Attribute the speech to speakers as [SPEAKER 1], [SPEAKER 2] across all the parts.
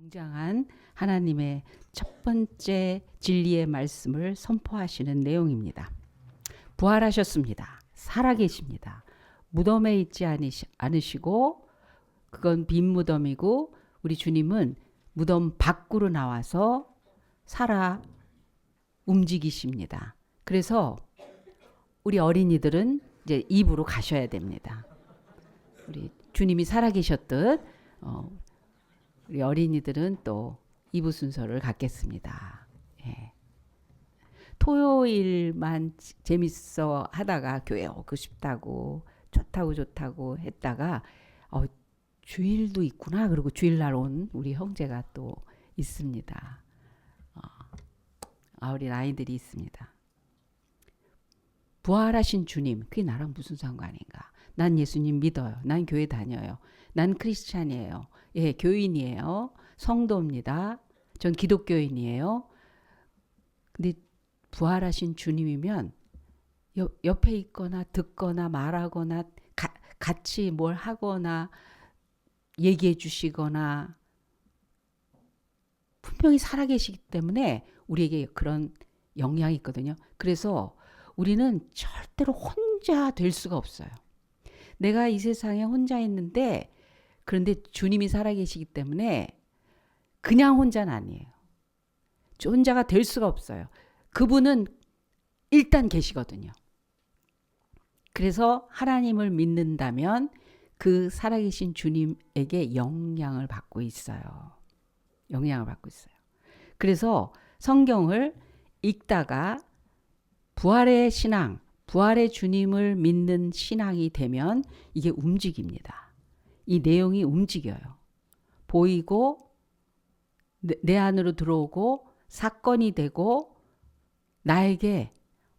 [SPEAKER 1] 굉장한 하나님의 첫 번째 진리의 말씀을 선포하시는 내용입니다. 부활하셨습니다. 살아계십니다. 무덤에 있지 않으시고 그건 빈 무덤이고 우리 주님은 무덤 밖으로 나와서 살아 움직이십니다. 그래서 우리 어린이들은 이제 입으로 가셔야 됩니다. 우리 주님이 살아계셨듯 우리 어린이들은 또 2부 순서를 갖겠습니다. 예. 토요일만 재밌어 하다가 교회 오고 싶다고 좋다고 했다가 주일도 있구나. 그리고 주일날 온 우리 형제가 또 있습니다. 우리 아이들이 있습니다. 부활하신 주님, 그게 나랑 무슨 상관인가? 난 예수님 믿어요. 난 교회 다녀요. 난 크리스찬이에요. 예, 교인이에요. 성도입니다. 전 기독교인이에요. 근데 부활하신 주님이면 옆에 있거나 듣거나 말하거나 같이 뭘 하거나 얘기해 주시거나 분명히 살아계시기 때문에 우리에게 그런 영향이 있거든요. 그래서 우리는 절대로 혼자 될 수가 없어요. 내가 이 세상에 혼자 있는데 그런데 주님이 살아계시기 때문에 그냥 혼자는 아니에요. 혼자가 될 수가 없어요. 그분은 일단 계시거든요. 그래서 하나님을 믿는다면 그 살아계신 주님에게 영향을 받고 있어요. 영향을 받고 있어요. 그래서 성경을 읽다가 부활의 신앙, 부활의 주님을 믿는 신앙이 되면 이게 움직입니다. 이 내용이 움직여요. 보이고 내 안으로 들어오고 사건이 되고 나에게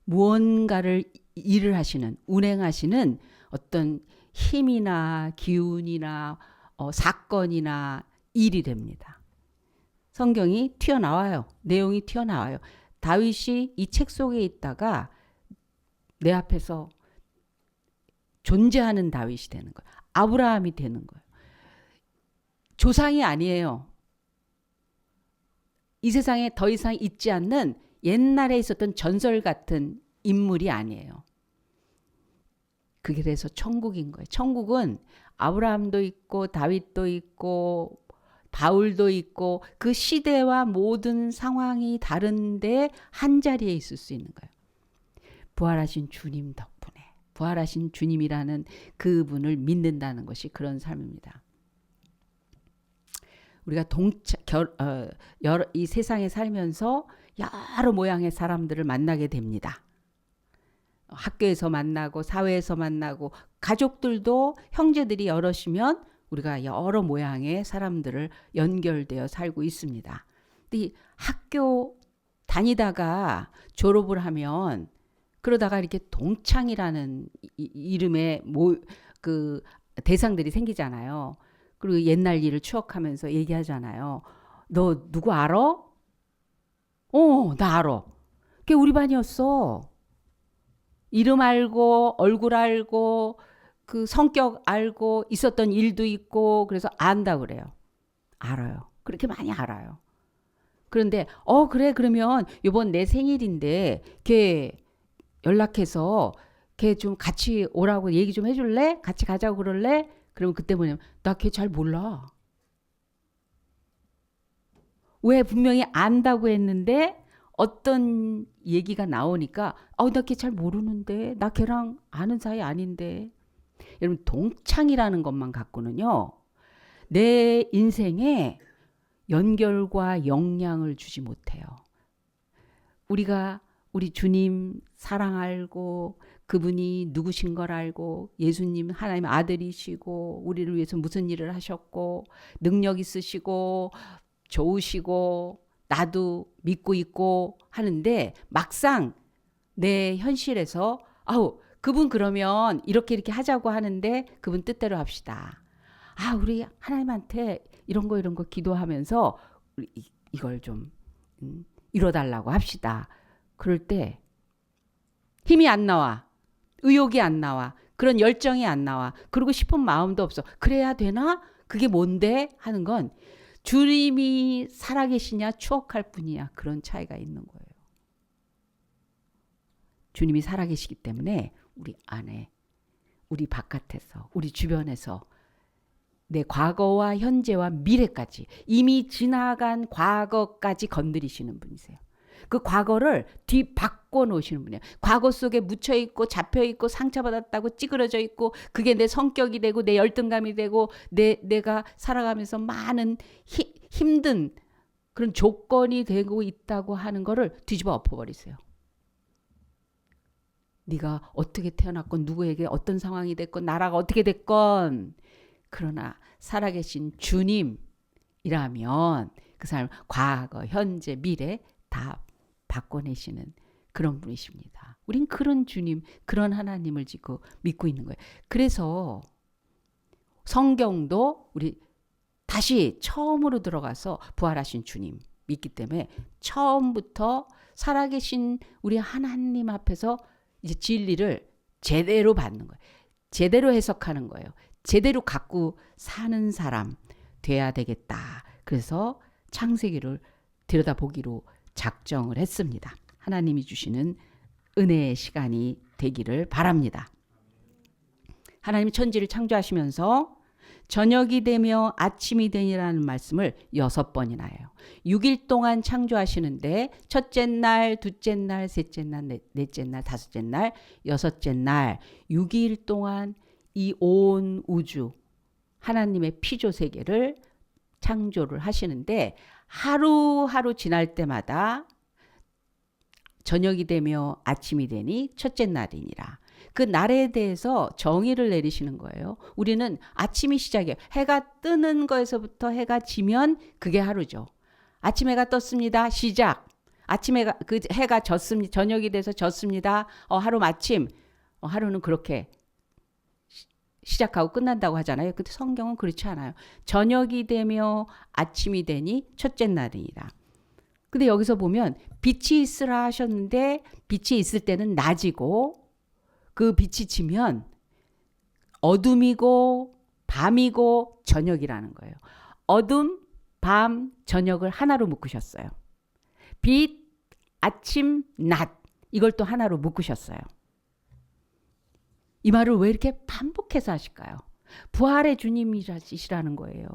[SPEAKER 1] 무언가를 일을 하시는, 운행하시는 어떤 힘이나 기운이나 사건이나 일이 됩니다. 성경이 튀어나와요. 내용이 튀어나와요. 다윗이 이 책 속에 있다가 내 앞에서 존재하는 다윗이 되는 거예요. 아브라함이 되는 거예요. 조상이 아니에요. 이 세상에 더 이상 있지 않는 옛날에 있었던 전설 같은 인물이 아니에요. 그게 그래서 천국인 거예요. 천국은 아브라함도 있고 다윗도 있고 바울도 있고 그 시대와 모든 상황이 다른데 한 자리에 있을 수 있는 거예요. 부활하신 주님 덕분에 부활하신 주님이라는 그분을 믿는다는 것이 그런 삶입니다. 우리가 이 세상에 살면서 여러 모양의 사람들을 만나게 됩니다. 학교에서 만나고 사회에서 만나고 가족들도 형제들이 여럿이면 우리가 여러 모양의 사람들을 연결되어 살고 있습니다. 근데 이 학교 다니다가 졸업을 하면 그러다가 이렇게 동창이라는 이름의 그 대상들이 생기잖아요. 그리고 옛날 일을 추억하면서 얘기하잖아요. 너 누구 알아? 나 알아. 그게 우리 반이었어. 이름 알고 얼굴 알고 그 성격 알고 있었던 일도 있고 그래서 안다 그래요. 알아요. 그렇게 많이 알아요. 그런데 그래 그러면 이번 내 생일인데 걔 연락해서 걔 좀 같이 오라고 얘기 좀 해줄래? 같이 가자고 그럴래? 그러면 그때 뭐냐면 나 걔 잘 몰라. 왜 분명히 안다고 했는데 어떤 얘기가 나오니까 나 걔 잘 모르는데 나 걔랑 아는 사이 아닌데. 여러분 동창이라는 것만 갖고는요. 내 인생에 연결과 영향을 주지 못해요. 우리가 우리 주님 사랑 알고 그분이 누구신 걸 알고 예수님 하나님의 아들이시고 우리를 위해서 무슨 일을 하셨고 능력 있으시고 좋으시고 나도 믿고 있고 하는데 막상 내 현실에서 그분 그러면 이렇게 하자고 하는데 그분 뜻대로 합시다. 우리 하나님한테 이런 거 기도하면서 이걸 좀 이뤄달라고 합시다. 그럴 때 힘이 안 나와. 의욕이 안 나와. 그런 열정이 안 나와. 그러고 싶은 마음도 없어. 그래야 되나? 그게 뭔데? 하는 건 주님이 살아계시냐 추억할 뿐이야. 그런 차이가 있는 거예요. 주님이 살아계시기 때문에 우리 안에, 우리 바깥에서, 우리 주변에서 내 과거와 현재와 미래까지, 이미 지나간 과거까지 건드리시는 분이세요. 그 과거를 뒤바꿔 놓으시는 분이에요. 과거 속에 묻혀 있고 잡혀 있고 상처받았다고 찌그러져 있고, 그게 내 성격이 되고 내 열등감이 되고 내가 살아가면서 많은 힘든 그런 조건이 되고 있다고 하는 거를 뒤집어 엎어버리세요. 네가 어떻게 태어났건 누구에게 어떤 상황이 됐건 나라가 어떻게 됐건, 그러나 살아계신 주님이라면 그 사람 과거, 현재, 미래 다 바꿔내시는 그런 분이십니다. 우린 그런 주님, 그런 하나님을 믿고 있는 거예요. 그래서 성경도 우리 다시 처음으로 들어가서 부활하신 주님 믿기 때문에 처음부터 살아계신 우리 하나님 앞에서 이제 진리를 제대로 받는 거예요. 제대로 해석하는 거예요. 제대로 갖고 사는 사람 돼야 되겠다. 그래서 창세기를 들여다보기로 작정을 했습니다. 하나님이 주시는 은혜의 시간이 되기를 바랍니다. 하나님이 천지를 창조하시면서 저녁이 되며 아침이 되니라는 말씀을 6번이나 해요. 6일 동안 창조하시는데 첫째 날, 둘째 날, 셋째 날, 넷째 날, 다섯째 날, 여섯째 날 6일 동안 이 온 우주 하나님의 피조 세계를 창조를 하시는데, 하루하루 지날 때마다 저녁이 되며 아침이 되니 첫째 날이니라. 그 날에 대해서 정의를 내리시는 거예요. 우리는 아침이 시작이에요. 해가 뜨는 거에서부터 해가 지면 그게 하루죠. 아침 해가 떴습니다. 시작. 아침에 그 해가 졌습니다. 저녁이 돼서 졌습니다. 하루 마침. 하루는 그렇게 시작하고 끝난다고 하잖아요. 근데 성경은 그렇지 않아요. 저녁이 되며 아침이 되니 첫째 날이니라. 근데 여기서 보면 빛이 있으라 하셨는데, 빛이 있을 때는 낮이고 그 빛이 지면 어둠이고 밤이고 저녁이라는 거예요. 어둠, 밤, 저녁을 하나로 묶으셨어요. 빛, 아침, 낮, 이걸 또 하나로 묶으셨어요. 이 말을 왜 이렇게 반복해서 하실까요? 부활의 주님이시라는 거예요.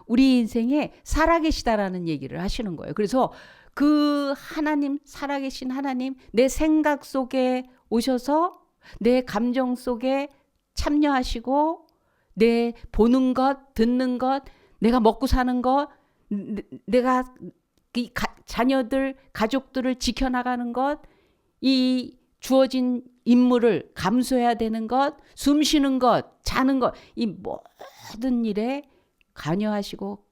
[SPEAKER 1] 우리 인생에 살아계시다라는 얘기를 하시는 거예요. 그래서 그 하나님, 살아계신 하나님, 내 생각 속에 오셔서 내 감정 속에 참여하시고, 내 보는 것, 듣는 것, 내가 먹고 사는 것, 내가 자녀들, 가족들을 지켜나가는 것, 이 주어진 임무를 감수해야 되는 것, 숨 쉬는 것, 자는 것, 이 모든 일에 관여하시고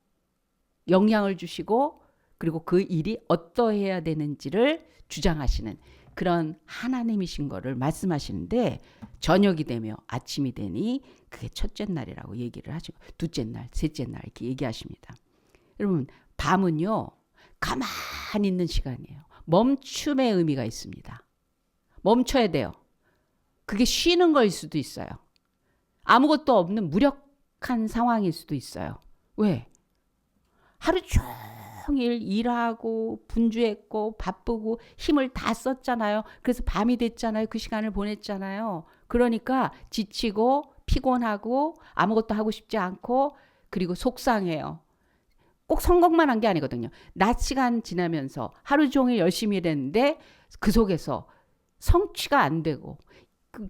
[SPEAKER 1] 영향을 주시고, 그리고 그 일이 어떠해야 되는지를 주장하시는 그런 하나님이신 거를 말씀하시는데, 저녁이 되며 아침이 되니 그게 첫째 날이라고 얘기를 하시고, 둘째 날, 셋째 날 이렇게 얘기하십니다. 여러분, 밤은요 가만히 있는 시간이에요. 멈춤의 의미가 있습니다. 멈춰야 돼요. 그게 쉬는 거일 수도 있어요. 아무것도 없는 무력한 상황일 수도 있어요. 왜? 하루 종일 일하고 분주했고 바쁘고 힘을 다 썼잖아요. 그래서 밤이 됐잖아요. 그 시간을 보냈잖아요. 그러니까 지치고 피곤하고 아무것도 하고 싶지 않고, 그리고 속상해요. 꼭 성공만 한 게 아니거든요. 낮 시간 지나면서 하루 종일 열심히 일했는데 그 속에서 성취가 안 되고,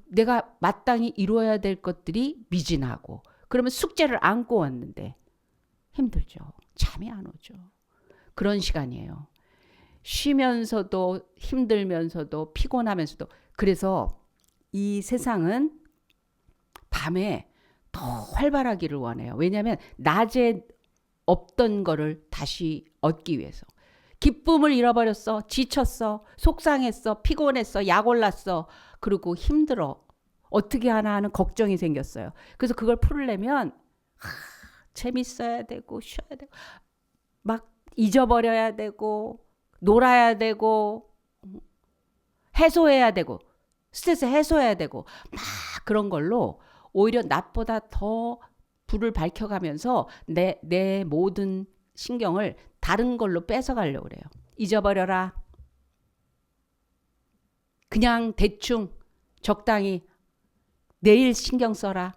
[SPEAKER 1] 내가 마땅히 이루어야 될 것들이 미진하고, 그러면 숙제를 안고 왔는데 힘들죠. 잠이 안 오죠. 그런 시간이에요. 쉬면서도 힘들면서도 피곤하면서도. 그래서 이 세상은 밤에 더 활발하기를 원해요. 왜냐하면 낮에 없던 거를 다시 얻기 위해서. 기쁨을 잃어버렸어. 지쳤어. 속상했어. 피곤했어. 약 올랐어. 그리고 힘들어. 어떻게 하나 하는 걱정이 생겼어요. 그래서 그걸 풀으려면 재밌어야 되고 쉬어야 되고 막 잊어버려야 되고 놀아야 되고 해소해야 되고 스트레스 해소해야 되고 막 그런 걸로 오히려 낮보다 더 불을 밝혀가면서 내 모든 신경을 다른 걸로 뺏어가려고 그래요. 잊어버려라. 그냥 대충 적당히 내일 신경 써라.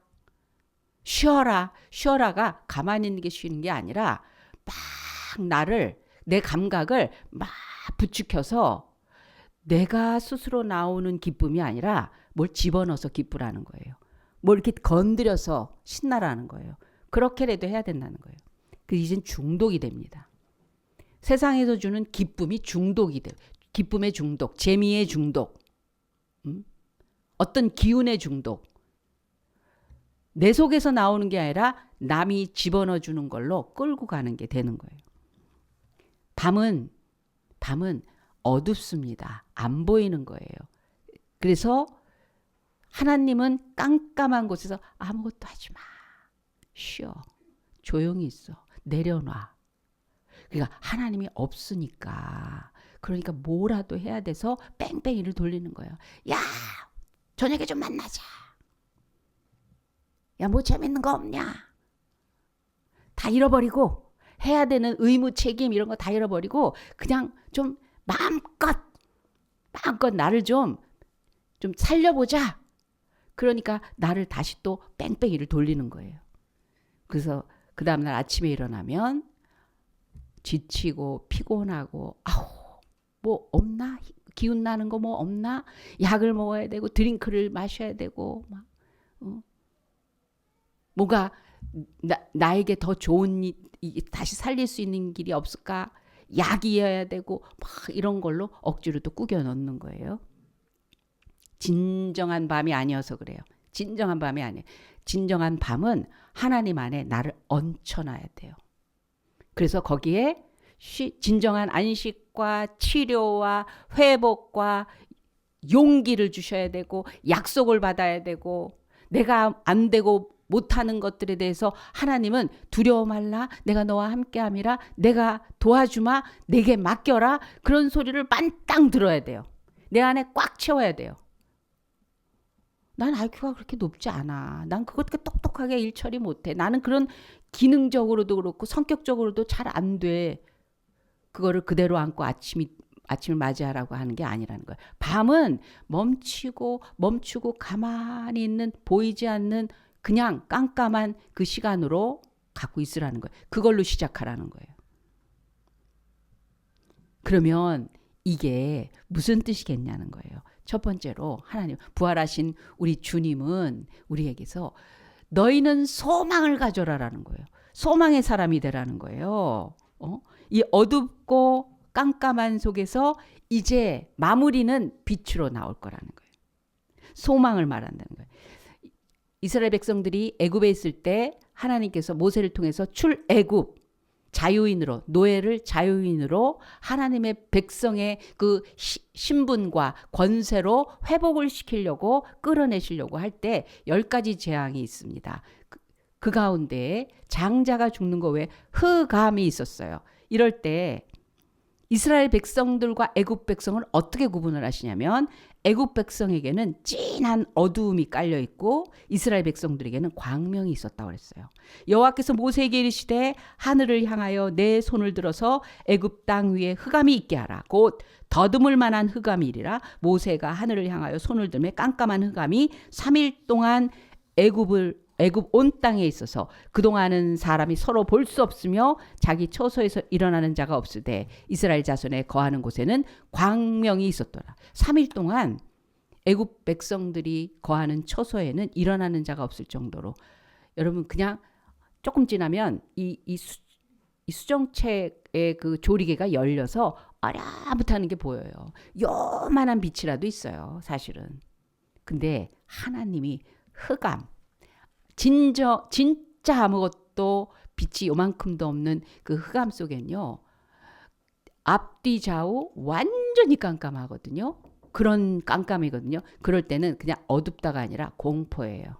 [SPEAKER 1] 쉬어라. 쉬어라가 가만히 있는 게 쉬는 게 아니라 막 나를 내 감각을 막 부추겨서 내가 스스로 나오는 기쁨이 아니라 뭘 집어넣어서 기쁘라는 거예요. 뭘 이렇게 건드려서 신나라는 거예요. 그렇게라도 해야 된다는 거예요. 그 이젠 중독이 됩니다. 세상에서 주는 기쁨이 중독이 돼요. 기쁨의 중독, 재미의 중독, 어떤 기운의 중독. 내 속에서 나오는 게 아니라 남이 집어넣어 주는 걸로 끌고 가는 게 되는 거예요. 밤은 어둡습니다. 안 보이는 거예요. 그래서 하나님은 깜깜한 곳에서 아무것도 하지 마. 쉬어. 조용히 있어. 내려놔. 그러니까 하나님이 없으니까. 그러니까 뭐라도 해야 돼서 뺑뺑이를 돌리는 거예요. 야, 저녁에 좀 만나자. 야, 뭐 재밌는 거 없냐? 다 잃어버리고 해야 되는 의무, 책임 이런 거 다 잃어버리고 그냥 좀 마음껏 나를 좀 살려보자. 그러니까 나를 다시 또 뺑뺑이를 돌리는 거예요. 그래서 그 다음날 아침에 일어나면 지치고 피곤하고 아우 뭐 없나? 기운 나는 거 뭐 없나? 약을 먹어야 되고 드링크를 마셔야 되고 막 뭐가 나에게 더 좋은 다시 살릴 수 있는 길이 없을까? 약이어야 되고 막 이런 걸로 억지로 또 꾸겨 넣는 거예요. 진정한 밤이 아니어서 그래요. 진정한 밤이 아니에요. 진정한 밤은 하나님 안에 나를 얹혀놔야 돼요. 그래서 거기에 진정한 안식과 치료와 회복과 용기를 주셔야 되고 약속을 받아야 되고 내가 안 되고 못하는 것들에 대해서 하나님은 두려워 말라 내가 너와 함께함이라 내가 도와주마 내게 맡겨라 그런 소리를 만땅 들어야 돼요. 내 안에 꽉 채워야 돼요. 난 IQ가 그렇게 높지 않아. 난 그렇게 똑똑하게 일 처리 못해. 나는 그런 기능적으로도 그렇고 성격적으로도 잘 안 돼. 그거를 그대로 안고 아침을 맞이하라고 하는 게 아니라는 거예요. 밤은 멈추고 가만히 있는 보이지 않는 그냥 깜깜한 그 시간으로 갖고 있으라는 거예요. 그걸로 시작하라는 거예요. 그러면 이게 무슨 뜻이겠냐는 거예요. 첫 번째로 하나님 부활하신 우리 주님은 우리에게서 너희는 소망을 가져라라는 거예요. 소망의 사람이 되라는 거예요. 이 어둡고 깜깜한 속에서 이제 마무리는 빛으로 나올 거라는 거예요. 소망을 말한다는 거예요. 이스라엘 백성들이 애굽에 있을 때 하나님께서 모세를 통해서 출애굽 자유인으로 노예를 자유인으로 하나님의 백성의 그 신분과 권세로 회복을 시키려고 끌어내시려고 할 때 10가지 재앙이 있습니다. 그 가운데 장자가 죽는 거 외에 흑암이 있었어요. 이럴 때 이스라엘 백성들과 애굽 백성을 어떻게 구분을 하시냐면 애굽 백성에게는 진한 어두움이 깔려 있고 이스라엘 백성들에게는 광명이 있었다고 그랬어요. 여호와께서 모세에게 이르시되 하늘을 향하여 내 손을 들어서 애굽 땅 위에 흑암이 있게 하라. 곧 더듬을 만한 흑암이리라. 모세가 하늘을 향하여 손을 들매 깜깜한 흑암이 3일 동안 애굽 온 땅에 있어서 그동안은 사람이 서로 볼 수 없으며 자기 처소에서 일어나는 자가 없으되 이스라엘 자손에 거하는 곳에는 광명이 있었더라. 3일 동안 애굽 백성들이 거하는 처소에는 일어나는 자가 없을 정도로 여러분 그냥 조금 지나면 이 수정체의 그 조리개가 열려서 어렴풋하는 게 보여요. 요만한 빛이라도 있어요. 사실은. 근데 하나님이 흑암 진짜 아무것도 빛이 요만큼도 없는 그 흑암 속엔요. 앞뒤 좌우 완전히 깜깜하거든요. 그런 깜깜이거든요. 그럴 때는 그냥 어둡다가 아니라 공포예요.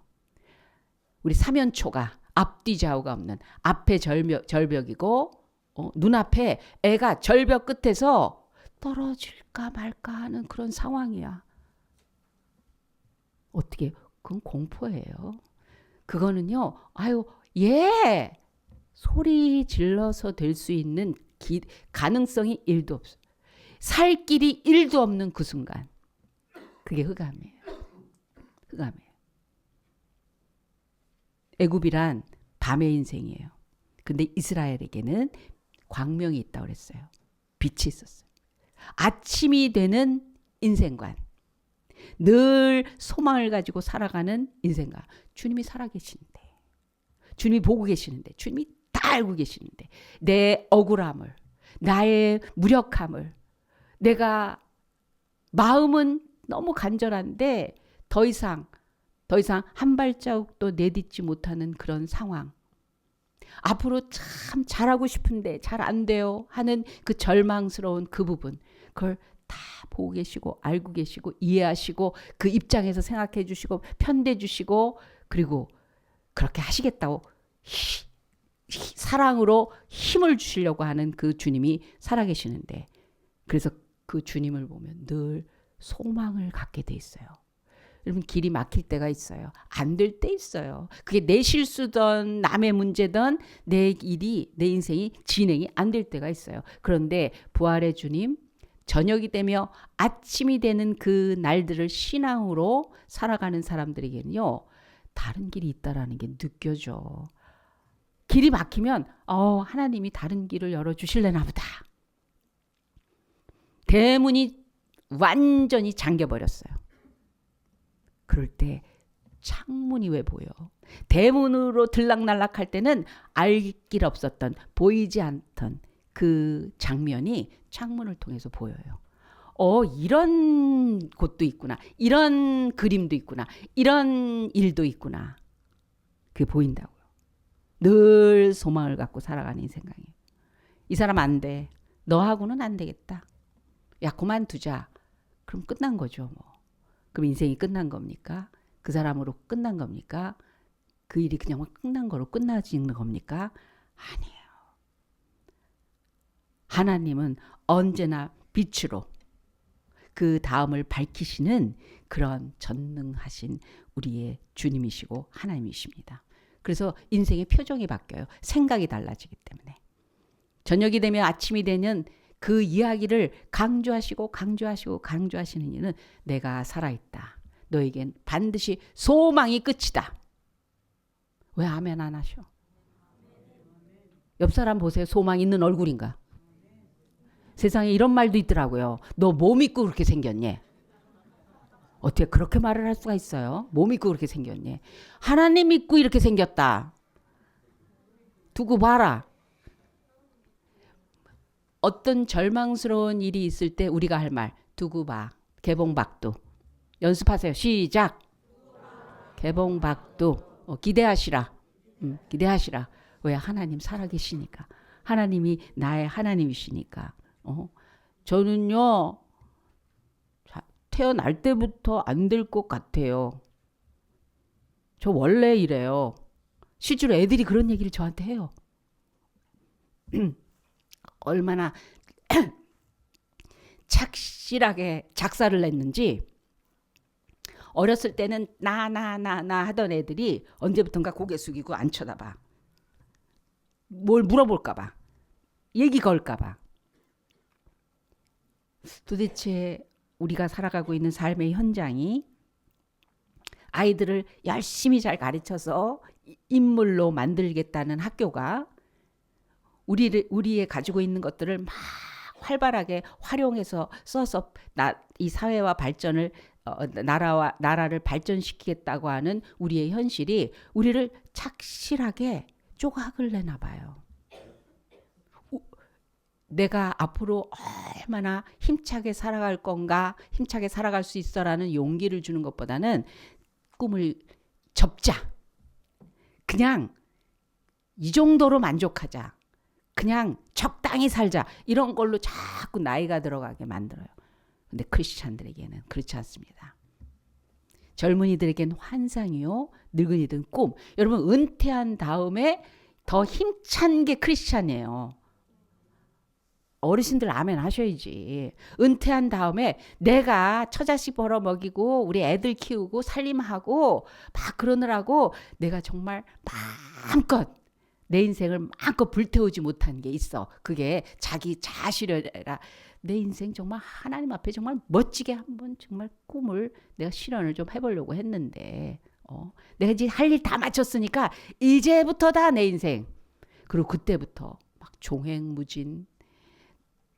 [SPEAKER 1] 우리 사면초가 앞뒤 좌우가 없는 앞에 절벽이고 눈앞에 애가 절벽 끝에서 떨어질까 말까 하는 그런 상황이야. 어떻게 그건 공포예요. 그거는요. 아유 예 소리 질러서 될 수 있는 가능성이 1도 없어. 살 길이 1도 없는 그 순간. 그게 흑암이에요. 흑암이에요. 애굽이란 밤의 인생이에요. 근데 이스라엘에게는 광명이 있다고 그랬어요. 빛이 있었어요. 아침이 되는 인생관. 늘 소망을 가지고 살아가는 인생관. 주님이 살아계시는데, 주님이 보고 계시는데, 주님이 다 알고 계시는데, 내 억울함을, 나의 무력함을, 내가 마음은 너무 간절한데 더 이상 한 발자국도 내딛지 못하는 그런 상황. 앞으로 참 잘하고 싶은데 잘 안 돼요 하는 그 절망스러운 그 부분. 그걸 다 보고 계시고 알고 계시고 이해하시고 그 입장에서 생각해 주시고 편대 주시고 그리고 그렇게 하시겠다고 사랑으로 힘을 주시려고 하는 그 주님이 살아계시는데, 그래서 그 주님을 보면 늘 소망을 갖게 돼 있어요. 여러분, 길이 막힐 때가 있어요. 안 될 때 있어요. 그게 내 실수든 남의 문제든 내 일이, 내 인생이 진행이 안 될 때가 있어요. 그런데 부활의 주님, 저녁이 되며 아침이 되는 그 날들을 신앙으로 살아가는 사람들에게는요, 다른 길이 있다라는 게 느껴져. 길이 막히면 하나님이 다른 길을 열어주실래나 보다. 대문이 완전히 잠겨버렸어요. 그럴 때 창문이 왜 보여? 대문으로 들락날락할 때는 알 길 없었던, 보이지 않던 그 장면이 창문을 통해서 보여요. 이런 곳도 있구나. 이런 그림도 있구나. 이런 일도 있구나. 그게 보인다고요. 늘 소망을 갖고 살아가는 생각이에요. 이 사람 안 돼. 너하고는 안 되겠다. 야, 그만두자. 그럼 끝난 거죠. 그럼 인생이 끝난 겁니까? 그 사람으로 끝난 겁니까? 그 일이 그냥 끝난 거로 끝나지는 겁니까? 아니에요. 하나님은 언제나 빛으로 그 다음을 밝히시는 그런 전능하신 우리의 주님이시고 하나님이십니다. 그래서 인생의 표정이 바뀌어요. 생각이 달라지기 때문에. 저녁이 되면 아침이 되는 그 이야기를 강조하시는 이유는 내가 살아있다. 너에겐 반드시 소망이 끝이다. 왜 아멘 안 하셔? 옆 사람 보세요. 소망 있는 얼굴인가? 세상에 이런 말도 있더라고요. 너 뭐 믿고 그렇게 생겼니? 어떻게 그렇게 말을 할 수가 있어요? 뭐 믿고 그렇게 생겼니? 하나님 믿고 이렇게 생겼다. 두고 봐라. 어떤 절망스러운 일이 있을 때 우리가 할 말, 두고 봐. 개봉박두. 연습하세요. 시작. 개봉박두. 기대하시라. 기대하시라. 왜? 하나님 살아계시니까. 하나님이 나의 하나님이시니까. 저는요, 태어날 때부터 안 될 것 같아요. 저 원래 이래요. 실제로 애들이 그런 얘기를 저한테 해요. 얼마나 착실하게 작사를 냈는지. 어렸을 때는 나 하던 애들이 언제부턴가 고개 숙이고 안 쳐다봐. 뭘 물어볼까 봐. 얘기 걸까 봐. 도대체 우리가 살아가고 있는 삶의 현장이 아이들을 열심히 잘 가르쳐서 인물로 만들겠다는 학교가 우리의 가지고 있는 것들을 막 활발하게 활용해서 써서 이 사회와 발전을 나라를 발전시키겠다고 하는 우리의 현실이 우리를 착실하게 조각을 내나 봐요. 내가 앞으로 얼마나 힘차게 살아갈 건가, 힘차게 살아갈 수 있어라는 용기를 주는 것보다는 꿈을 접자. 그냥 이 정도로 만족하자. 그냥 적당히 살자. 이런 걸로 자꾸 나이가 들어가게 만들어요. 근데 크리스찬들에게는 그렇지 않습니다. 젊은이들에게는 환상이요, 늙은이들은 꿈. 여러분, 은퇴한 다음에 더 힘찬 게 크리스찬이에요. 어르신들 아멘 하셔야지. 은퇴한 다음에 내가 처자식 벌어 먹이고 우리 애들 키우고 살림하고 막 그러느라고 내가 정말 마음껏 내 인생을 마음껏 불태우지 못한 게 있어. 그게 자기 자아실현이라. 내 인생 정말 하나님 앞에 정말 멋지게 한번 정말 꿈을 내가 실현을 좀 해보려고 했는데 내가 이제 할 일 다 마쳤으니까 이제부터다 내 인생. 그리고 그때부터 막 종횡무진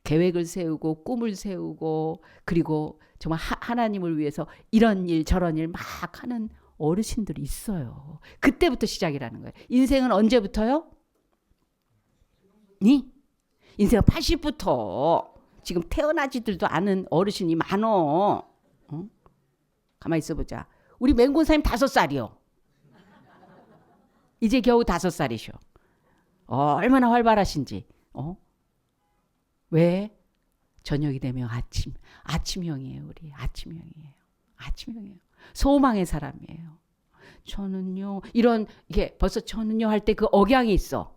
[SPEAKER 1] 계획을 세우고 꿈을 세우고 그리고 정말 하나님을 위해서 이런 일 저런 일 막 하는 어르신들이 있어요. 그때부터 시작이라는 거예요. 인생은 언제부터요? 인생은 80부터. 지금 태어나지들도 않은 어르신이 많어. 가만히 있어보자. 우리 맹군사님 5살이요. 이제 겨우 5살이셔. 얼마나 활발하신지. 왜? 저녁이 되면 아침형이에요. 우리 아침형이에요. 소망의 사람이에요. 저는요 이런 이게 벌써 저는요 할 때 그 억양이 있어.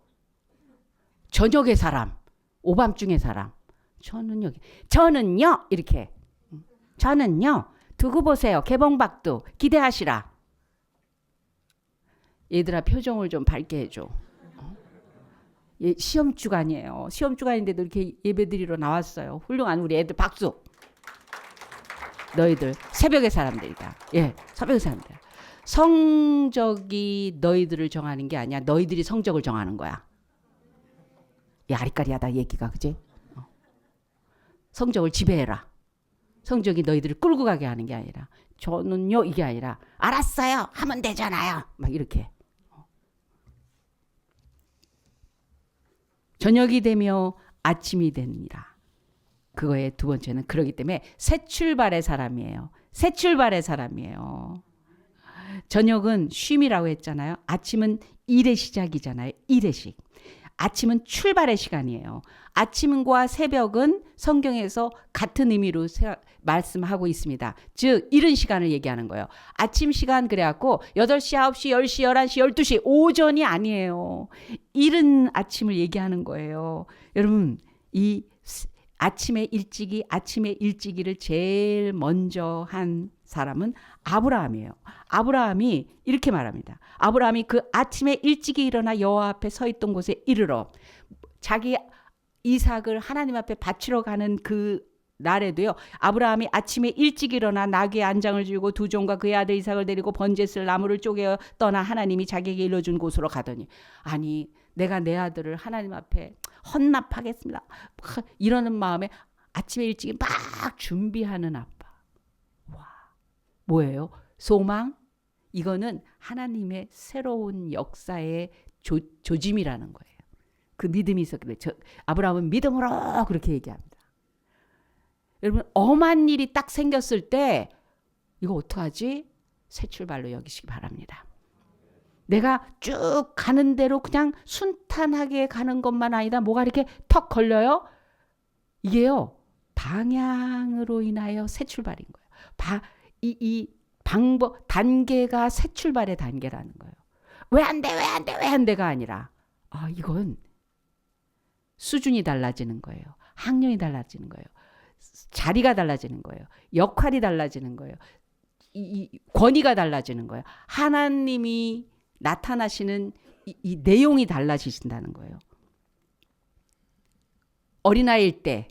[SPEAKER 1] 저녁의 사람, 오밤중의 사람. 저는요 이렇게. 저는요 두고 보세요. 개봉박두 기대하시라. 얘들아 표정을 좀 밝게 해줘. 시험 주간이에요. 시험 주간인데도 이렇게 예배드리러 나왔어요. 훌륭한 우리 애들 박수. 너희들 새벽의 사람들이다. 새벽의 사람들. 성적이 너희들을 정하는 게 아니야. 너희들이 성적을 정하는 거야. 아리까리하다 얘기가 그지? 성적을 지배해라. 성적이 너희들을 끌고 가게 하는 게 아니라 저는요 이게 아니라 알았어요 하면 되잖아요. 막 이렇게. 저녁이 되며 아침이 됩니다. 그거의 두 번째는 그러기 때문에 새 출발의 사람이에요. 새 출발의 사람이에요. 저녁은 쉼이라고 했잖아요. 아침은 일의 시작이잖아요. 일의 식. 아침은 출발의 시간이에요. 아침과 새벽은 성경에서 같은 의미로 말씀하고 있습니다. 즉 이른 시간을 얘기하는 거예요. 아침 시간 그래갖고 8시, 9시, 10시, 11시, 12시 오전이 아니에요. 이른 아침을 얘기하는 거예요. 여러분 이 아침의 일찍이를 제일 먼저 한 사람은 아브라함이에요. 아브라함이 이렇게 말합니다. 아브라함이 그 아침에 일찍이 일어나 여호와 앞에 서 있던 곳에 이르러 자기 이삭을 하나님 앞에 바치러 가는 그 날에도요. 아브라함이 아침에 일찍 일어나 나귀의 안장을 주고 두 종과 그의 아들 이삭을 데리고 번제쓸 나무를 쪼개 떠나 하나님이 자기에게 일러준 곳으로 가더니 아니 내가 내 아들을 하나님 앞에 헌납하겠습니다. 이러는 마음에 아침에 일찍 막 준비하는 아빠. 와, 뭐예요? 소망? 이거는 하나님의 새로운 역사의 조짐이라는 거예요. 그 믿음이 있어. 아브라함은 믿음으로 그렇게 얘기합니다. 여러분 엄한 일이 딱 생겼을 때 이거 어떡하지? 새 출발로 여기시기 바랍니다. 내가 쭉 가는 대로 그냥 순탄하게 가는 것만 아니라 뭐가 이렇게 턱 걸려요? 이게요. 방향으로 인하여 새 출발인 거예요. 이 방법 단계가 새 출발의 단계라는 거예요. 왜 안 돼가 아니라 이건 수준이 달라지는 거예요. 학년이 달라지는 거예요. 자리가 달라지는 거예요. 역할이 달라지는 거예요. 이 권위가 달라지는 거예요. 하나님이 나타나시는 이 내용이 달라지신다는 거예요. 어린아이일 때,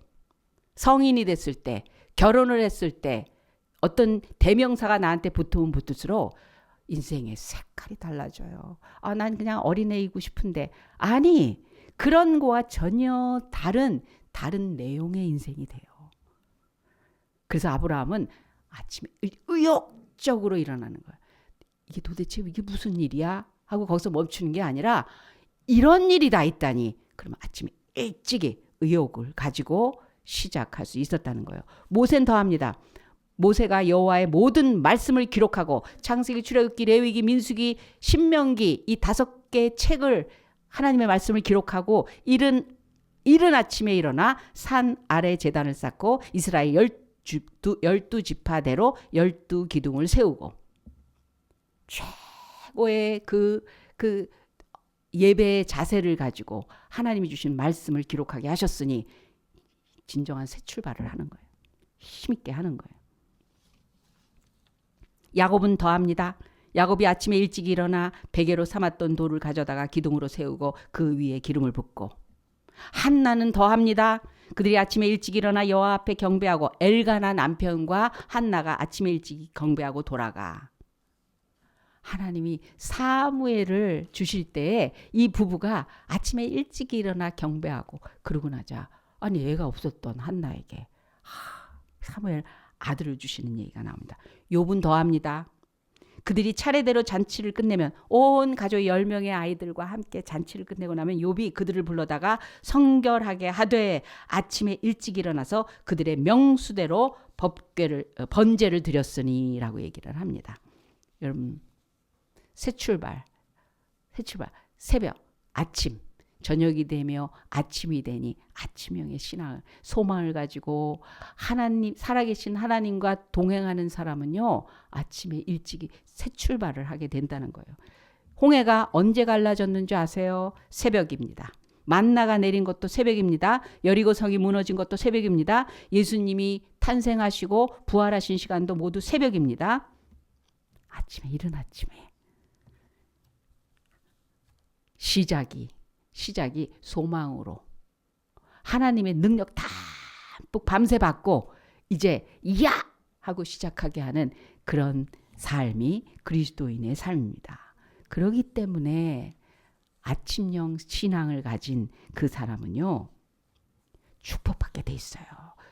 [SPEAKER 1] 성인이 됐을 때, 결혼을 했을 때 어떤 대명사가 나한테 붙으면 붙을수록 인생의 색깔이 달라져요. 난 그냥 어린애이고 싶은데 아니 그런 거와 전혀 다른 내용의 인생이 돼요. 그래서 아브라함은 아침에 의욕적으로 일어나는 거예요. 이게 도대체 이게 무슨 일이야? 하고 거기서 멈추는 게 아니라 이런 일이 다 있다니. 그러면 아침에 일찍이 의욕을 가지고 시작할 수 있었다는 거예요. 모세는 더합니다. 모세가 여호와의 모든 말씀을 기록하고 창세기, 출애굽기, 레위기, 민수기, 신명기 이 5개 책을 하나님의 말씀을 기록하고 이른 아침에 일어나 산 아래 제단을 쌓고 이스라엘 12지파대로 12기둥을 세우고 최고의 그 예배의 자세를 가지고 하나님이 주신 말씀을 기록하게 하셨으니 진정한 새 출발을 하는 거예요. 힘있게 하는 거예요. 야곱은 더합니다. 야곱이 아침에 일찍 일어나 베개로 삼았던 돌을 가져다가 기둥으로 세우고 그 위에 기름을 붓고, 한나는 더합니다. 그들이 아침에 일찍 일어나 여호와 앞에 경배하고 엘가나 남편과 한나가 아침에 일찍 경배하고 돌아가. 하나님이 사무엘을 주실 때에 이 부부가 아침에 일찍 일어나 경배하고 그러고 나자 아니 애가 없었던 한나에게 사무엘 아들을 주시는 얘기가 나옵니다. 욥은 더합니다. 그들이 차례대로 잔치를 끝내면 온 가족 10명의 아이들과 함께 잔치를 끝내고 나면 욥이 그들을 불러다가 성결하게 하되 아침에 일찍 일어나서 그들의 명수대로 번제를 드렸으니라고 얘기를 합니다. 여러분 새 출발, 새벽, 아침, 저녁이 되며 아침이 되니 아침형의 신앙을, 소망을 가지고 하나님, 살아계신 하나님과 동행하는 사람은요, 아침에 일찍이 새 출발을 하게 된다는 거예요. 홍해가 언제 갈라졌는 줄 아세요? 새벽입니다. 만나가 내린 것도 새벽입니다. 여리고 성이 무너진 것도 새벽입니다. 예수님이 탄생하시고 부활하신 시간도 모두 새벽입니다. 아침에, 이른 아침에. 시작이 소망으로 하나님의 능력 담뿍 밤새 받고 이제 야! 하고 시작하게 하는 그런 삶이 그리스도인의 삶입니다. 그렇기 때문에 아침형 신앙을 가진 그 사람은요, 축복받게 돼 있어요.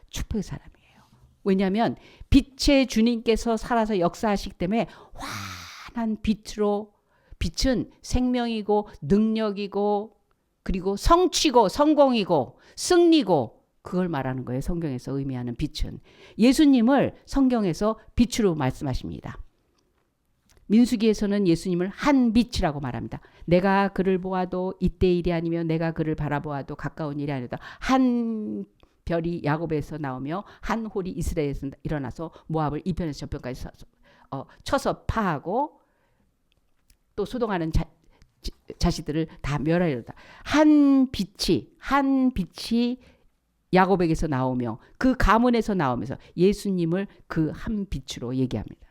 [SPEAKER 1] 축복의 사람이에요. 왜냐하면 빛의 주님께서 살아서 역사하시기 때문에 환한 빛으로, 빛은 생명이고 능력이고 그리고 성취고 성공이고 승리고 그걸 말하는 거예요. 성경에서 의미하는 빛은. 예수님을 성경에서 빛으로 말씀하십니다. 민수기에서는 예수님을 한 빛이라고 말합니다. 내가 그를 보아도 이때 일이 아니며 내가 그를 바라보아도 가까운 일이 아니다. 한 별이 야곱에서 나오며 한 홀이 이스라엘에서 일어나서 모압을 이편에서 저편까지 쳐서 파하고 또 소동하는 자식들을 다 멸하리로다. 한 빛이 야곱에게서 나오며 그 가문에서 나오면서 예수님을 그 한 빛으로 얘기합니다.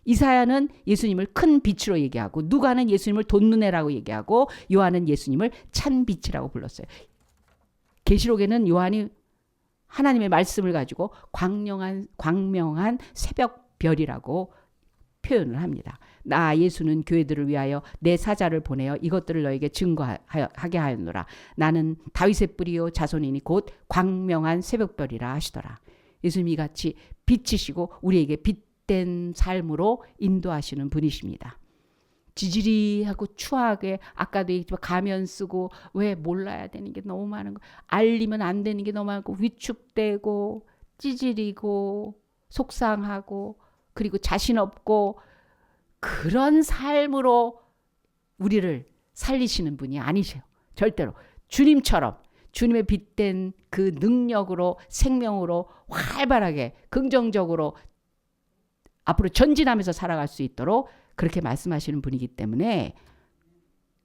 [SPEAKER 1] 이사야는 예수님을 큰 빛으로 얘기하고 누가는 예수님을 돈눈에라고 얘기하고 요한은 예수님을 찬 빛이라고 불렀어요. 계시록에는 요한이 하나님의 말씀을 가지고 광명한 새벽별이라고 표현을 합니다. 나 예수는 교회들을 위하여 내 사자를 보내어 이것들을 너에게 증거하게 하였노라. 나는 다윗의 뿌리요 자손이니 곧 광명한 새벽별이라 하시더라. 예수님이 같이 빛이시고 우리에게 빛된 삶으로 인도하시는 분이십니다. 지지리하고 추하게 아까도 얘기했지만 가면 쓰고 왜 몰라야 되는 게 너무 많은 거, 알리면 안 되는 게 너무 많고 위축되고 찌질이고 속상하고 그리고 자신 없고 그런 삶으로 우리를 살리시는 분이 아니세요. 절대로. 주님처럼 주님의 빛된 그 능력으로 생명으로 활발하게 긍정적으로 앞으로 전진하면서 살아갈 수 있도록 그렇게 말씀하시는 분이기 때문에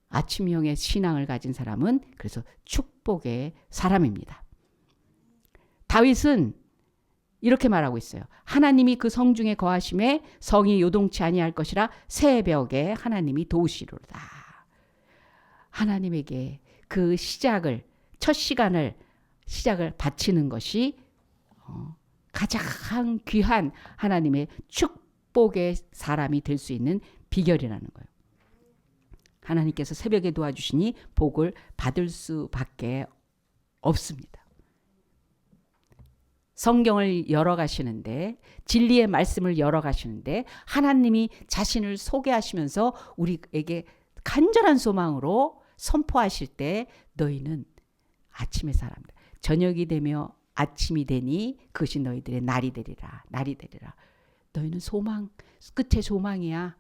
[SPEAKER 1] 아침형의 신앙을 가진 사람은 그래서 축복의 사람입니다. 다윗은 이렇게 말하고 있어요. 하나님이 그 성중에 거하심에 성이 요동치 아니할 것이라 새벽에 하나님이 도우시리로다. 하나님에게 그 첫 시작을 바치는 것이 가장 귀한 하나님의 축복의 사람이 될 수 있는 비결이라는 거예요. 하나님께서 새벽에 도와주시니 복을 받을 수밖에 없습니다. 성경을 열어가시는데 진리의 말씀을 열어가시는데 하나님이 자신을 소개하시면서 우리에게 간절한 소망으로 선포하실 때 너희는 아침의 사람들, 저녁이 되며 아침이 되니 그것이 너희들의 날이 되리라. 너희는 소망, 끝의 소망이야.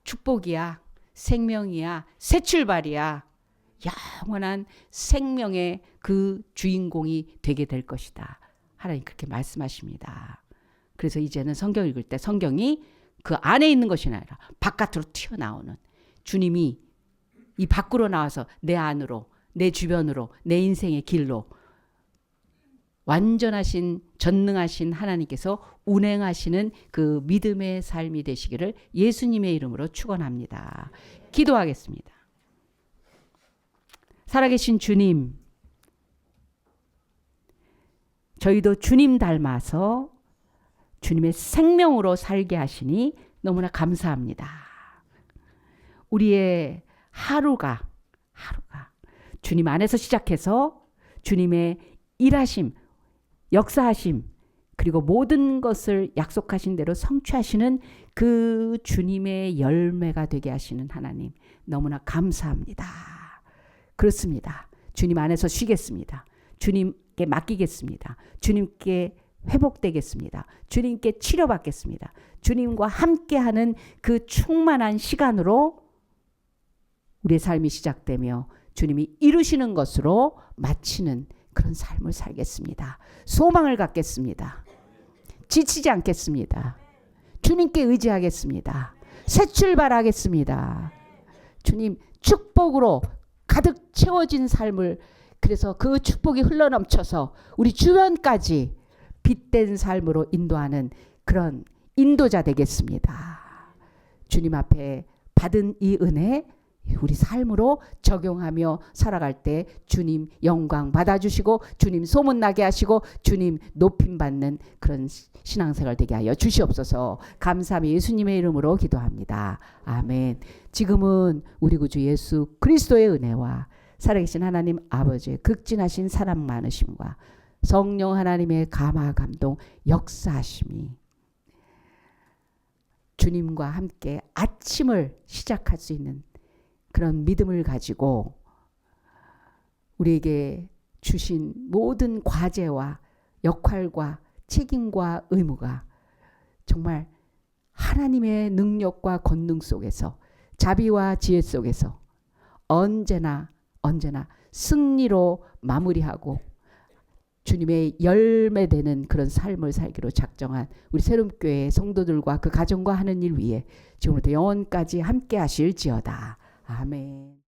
[SPEAKER 1] 축복이야. 생명이야. 새 출발이야. 영원한 생명의 그 주인공이 되게 될 것이다. 하나님 그렇게 말씀하십니다. 그래서 이제는 성경 읽을 때 성경이 그 안에 있는 것이 아니라 바깥으로 튀어나오는 주님이 이 밖으로 나와서 내 안으로, 내 주변으로, 내 인생의 길로 완전하신 전능하신 하나님께서 운행하시는 그 믿음의 삶이 되시기를 예수님의 이름으로 축원합니다. 기도하겠습니다. 살아계신 주님, 저희도 주님 닮아서 주님의 생명으로 살게 하시니 너무나 감사합니다. 우리의 하루가 주님 안에서 시작해서 주님의 일하심, 역사하심, 그리고 모든 것을 약속하신 대로 성취하시는 그 주님의 열매가 되게 하시는 하나님, 너무나 감사합니다. 그렇습니다. 주님 안에서 쉬겠습니다. 주님께 맡기겠습니다. 주님께 회복되겠습니다. 주님께 치료받겠습니다. 주님과 함께하는 그 충만한 시간으로 우리의 삶이 시작되며 주님이 이루시는 것으로 마치는 그런 삶을 살겠습니다. 소망을 갖겠습니다. 지치지 않겠습니다. 주님께 의지하겠습니다. 새 출발하겠습니다. 주님 축복으로 가득 채워진 삶을, 그래서 그 축복이 흘러넘쳐서 우리 주변까지 빛된 삶으로 인도하는 그런 인도자 되겠습니다. 주님 앞에 받은 이 은혜 우리 삶으로 적용하며 살아갈 때 주님 영광 받아주시고 주님 소문나게 하시고 주님 높임받는 그런 신앙생활 되게 하여 주시옵소서. 감사하며 예수님의 이름으로 기도합니다. 아멘. 지금은 우리 구주 예수 그리스도의 은혜와 살아계신 하나님 아버지의 극진하신 사랑 많으심과 성령 하나님의 감화 감동 역사하심이 주님과 함께 아침을 시작할 수 있는 그런 믿음을 가지고 우리에게 주신 모든 과제와 역할과 책임과 의무가 정말 하나님의 능력과 권능 속에서 자비와 지혜 속에서 언제나 승리로 마무리하고 주님의 열매되는 그런 삶을 살기로 작정한 우리 새롬교회 성도들과 그 가정과 하는 일 위에 지금부터 영원까지 함께 하실지어다. 아멘.